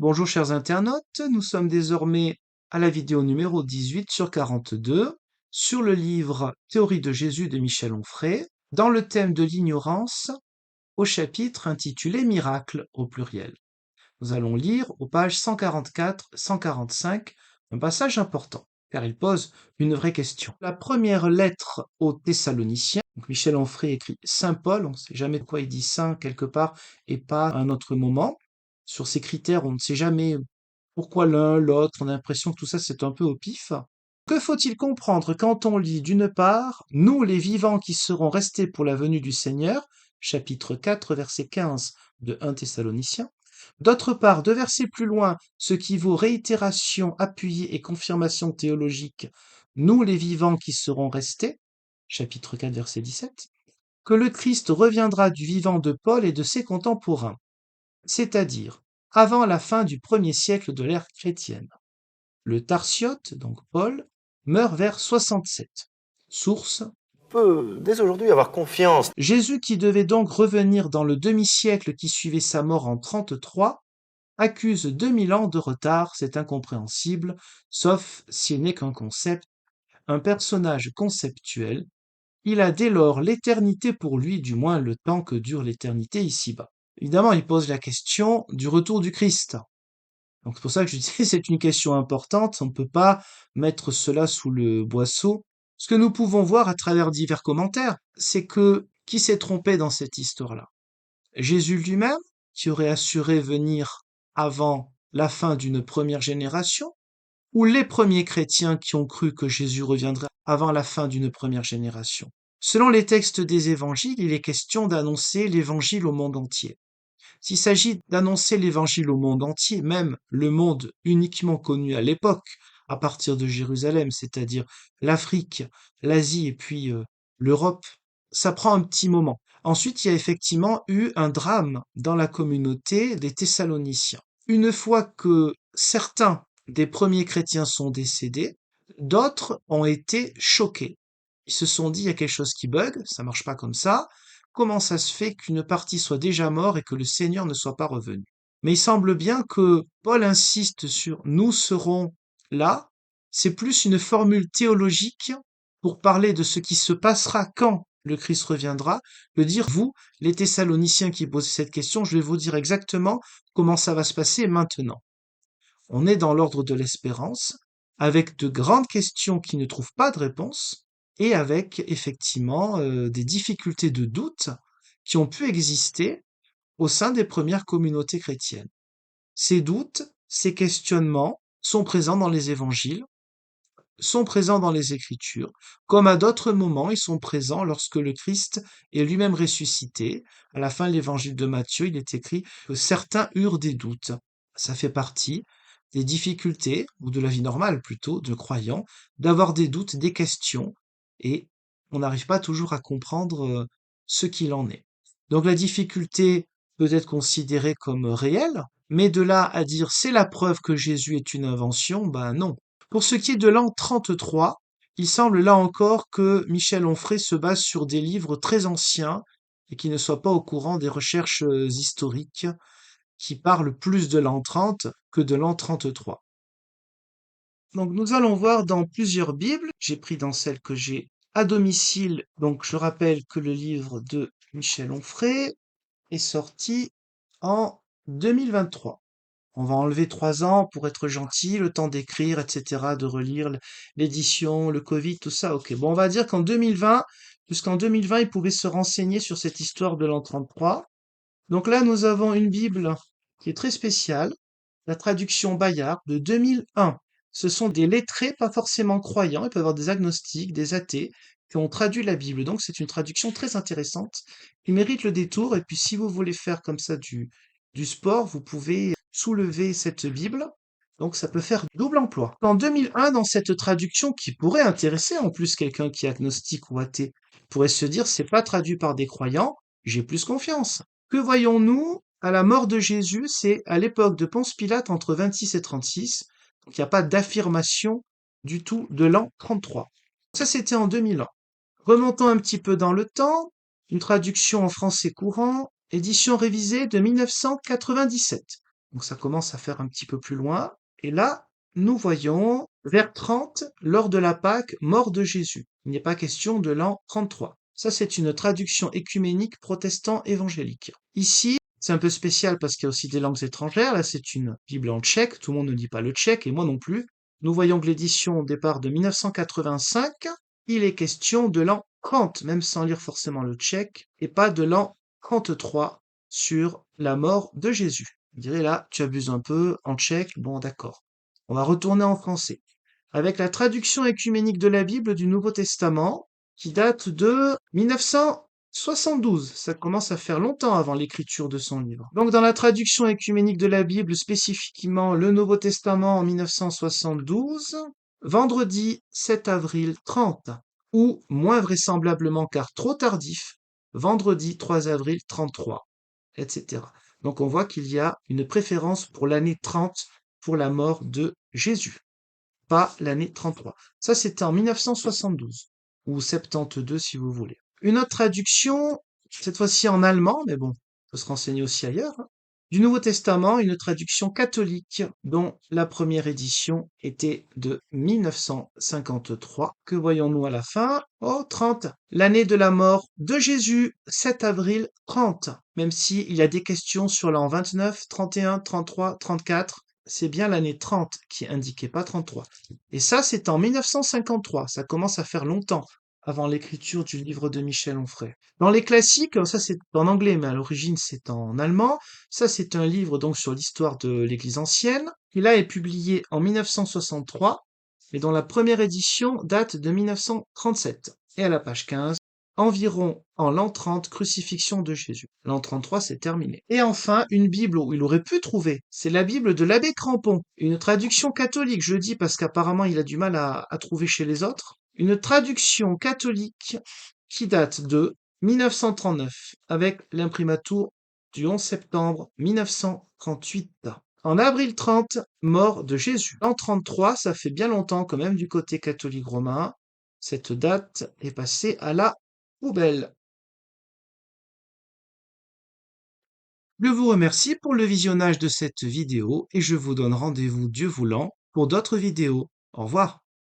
Bonjour chers internautes, nous sommes désormais à la vidéo numéro 18 sur 42 sur le livre Théorie de Jésus de Michel Onfray, dans le thème de l'ignorance, au chapitre intitulé Miracles au pluriel. Nous allons lire aux pages 144-145 un passage important, car il pose une vraie question. La première lettre aux Thessaloniciens, donc Michel Onfray écrit Saint Paul, on ne sait jamais de quoi il dit Saint quelque part et pas à un autre moment. Sur ces critères, on ne sait jamais pourquoi l'un, l'autre, on a l'impression que tout ça c'est un peu au pif. Que faut-il comprendre quand on lit d'une part, nous les vivants qui serons restés pour la venue du Seigneur, chapitre 4, verset 15 de 1 Thessaloniciens, d'autre part, 2 versets plus loin, ce qui vaut réitération, appuyée et confirmation théologique, nous les vivants qui serons restés, chapitre 4, verset 17, que le Christ reviendra du vivant de Paul et de ses contemporains, c'est-à-dire avant la fin du 1er siècle de l'ère chrétienne. Le Tarsiote, donc Paul, meurt vers 67. Source: On peut dès aujourd'hui avoir confiance. Jésus, qui devait donc revenir dans le demi-siècle qui suivait sa mort en 33, accuse 2000 ans de retard, c'est incompréhensible, sauf s'il n'est qu'un concept, un personnage conceptuel. Il a dès lors l'éternité pour lui, du moins le temps que dure l'éternité ici-bas. Évidemment, il pose la question du retour du Christ. Donc c'est pour ça que je dis c'est une question importante, on ne peut pas mettre cela sous le boisseau. Ce que nous pouvons voir à travers divers commentaires, c'est que qui s'est trompé dans cette histoire-là? Jésus lui-même, qui aurait assuré venir avant la fin d'une première génération, ou les premiers chrétiens qui ont cru que Jésus reviendrait avant la fin d'une première génération? Selon les textes des évangiles, il est question d'annoncer l'évangile au monde entier. S'il s'agit d'annoncer l'évangile au monde entier, même le monde uniquement connu à l'époque, à partir de Jérusalem, c'est-à-dire l'Afrique, l'Asie et puis l'Europe, ça prend un petit moment. Ensuite, il y a effectivement eu un drame dans la communauté des Thessaloniciens. Une fois que certains des premiers chrétiens sont décédés, d'autres ont été choqués. Ils se sont dit, il y a quelque chose qui bug, ça marche pas comme ça. Comment ça se fait qu'une partie soit déjà morte et que le Seigneur ne soit pas revenu? Mais il semble bien que Paul insiste sur nous serons là. C'est plus une formule théologique pour parler de ce qui se passera quand le Christ reviendra, que dire vous, les Thessaloniciens qui posent cette question, je vais vous dire exactement comment ça va se passer maintenant. On est dans l'ordre de l'espérance, avec de grandes questions qui ne trouvent pas de réponse, et avec effectivement des difficultés de doute qui ont pu exister au sein des premières communautés chrétiennes. Ces doutes, ces questionnements sont présents dans les évangiles, sont présents dans les Écritures, comme à d'autres moments ils sont présents lorsque le Christ est lui-même ressuscité. À la fin de l'évangile de Matthieu, il est écrit que certains eurent des doutes. Ça fait partie des difficultés, ou de la vie normale plutôt, de croyants, d'avoir des doutes, des questions, et on n'arrive pas toujours à comprendre ce qu'il en est. Donc la difficulté peut être considérée comme réelle, mais de là à dire c'est la preuve que Jésus est une invention, ben non. Pour ce qui est de l'an 33, il semble là encore que Michel Onfray se base sur des livres très anciens et qui ne soit pas au courant des recherches historiques qui parlent plus de l'an 30 que de l'an 33. Donc nous allons voir dans plusieurs Bibles. J'ai pris dans celle que j'ai à domicile. Donc je rappelle que le livre de Michel Onfray est sorti en 2023. On va enlever 3 ans pour être gentil, le temps d'écrire, etc., de relire l'édition, le Covid, tout ça. Ok. Bon, on va dire qu'en 2020, jusqu'en 2020, ils pouvaient se renseigner sur cette histoire de l'an 33. Donc là, nous avons une Bible qui est très spéciale, la traduction Bayard de 2001. Ce sont des lettrés, pas forcément croyants, il peut y avoir des agnostiques, des athées, qui ont traduit la Bible. Donc c'est une traduction très intéressante, qui mérite le détour. Et puis si vous voulez faire comme ça du sport, vous pouvez soulever cette Bible. Donc ça peut faire double emploi. En 2001, dans cette traduction qui pourrait intéresser en plus quelqu'un qui est agnostique ou athée, pourrait se dire c'est pas traduit par des croyants, j'ai plus confiance. Que voyons-nous à la mort de Jésus? C'est à l'époque de Ponce Pilate entre 26 et 36. Donc il n'y a pas d'affirmation du tout de l'an 33. Ça c'était en 2001. Remontons un petit peu dans le temps. Une traduction en français courant, édition révisée de 1997. Donc ça commence à faire un petit peu plus loin. Et là, nous voyons vers 30, lors de la Pâque, mort de Jésus. Il n'est pas question de l'an 33. Ça, c'est une traduction écuménique protestant évangélique. Ici, c'est un peu spécial parce qu'il y a aussi des langues étrangères. Là, c'est une Bible en tchèque. Tout le monde ne dit pas le tchèque et moi non plus. Nous voyons que l'édition au départ de 1985, il est question de l'an 30, même sans lire forcément le tchèque, et pas de l'an 33 sur la mort de Jésus. Je dirais là, tu abuses un peu, en tchèque, bon d'accord. On va retourner en français. Avec la traduction écuménique de la Bible du Nouveau Testament, qui date de 1972. Ça commence à faire longtemps avant l'écriture de son livre. Donc dans la traduction écuménique de la Bible, spécifiquement le Nouveau Testament en 1972, vendredi 7 avril 30, ou moins vraisemblablement car trop tardif, vendredi 3 avril 33, etc. Donc on voit qu'il y a une préférence pour l'année 30 pour la mort de Jésus, pas l'année 33. Ça, c'était en 1972, ou 72 si vous voulez. Une autre traduction, cette fois-ci en allemand, mais bon, on peut se renseigner aussi ailleurs, hein, du Nouveau Testament, une traduction catholique dont la première édition était de 1953. Que voyons-nous à la fin? Oh, 30. L'année de la mort de Jésus, 7 avril 30. Même s'il y a des questions sur l'an 29, 31, 33, 34, c'est bien l'année 30 qui est indiquée, pas 33. Et ça, c'est en 1953. Ça commence à faire longtemps avant l'écriture du livre de Michel Onfray. Dans les classiques, ça c'est en anglais, mais à l'origine c'est en allemand. Ça, c'est un livre donc sur l'histoire de l'Église ancienne. Il a été publié en 1963, et dont la première édition date de 1937. Et à la page 15, environ en l'an 30, crucifixion de Jésus. L'an 33, c'est terminé. Et enfin, une Bible où il aurait pu trouver, c'est la Bible de l'abbé Crampon. Une traduction catholique, je dis parce qu'apparemment il a du mal à trouver chez les autres. Une traduction catholique qui date de 1939, avec l'imprimatur du 11 septembre 1938. En avril 30, mort de Jésus. L'an 33, ça fait bien longtemps quand même du côté catholique romain. Cette date est passée à la poubelle. Je vous remercie pour le visionnage de cette vidéo et je vous donne rendez-vous Dieu voulant pour d'autres vidéos. Au revoir.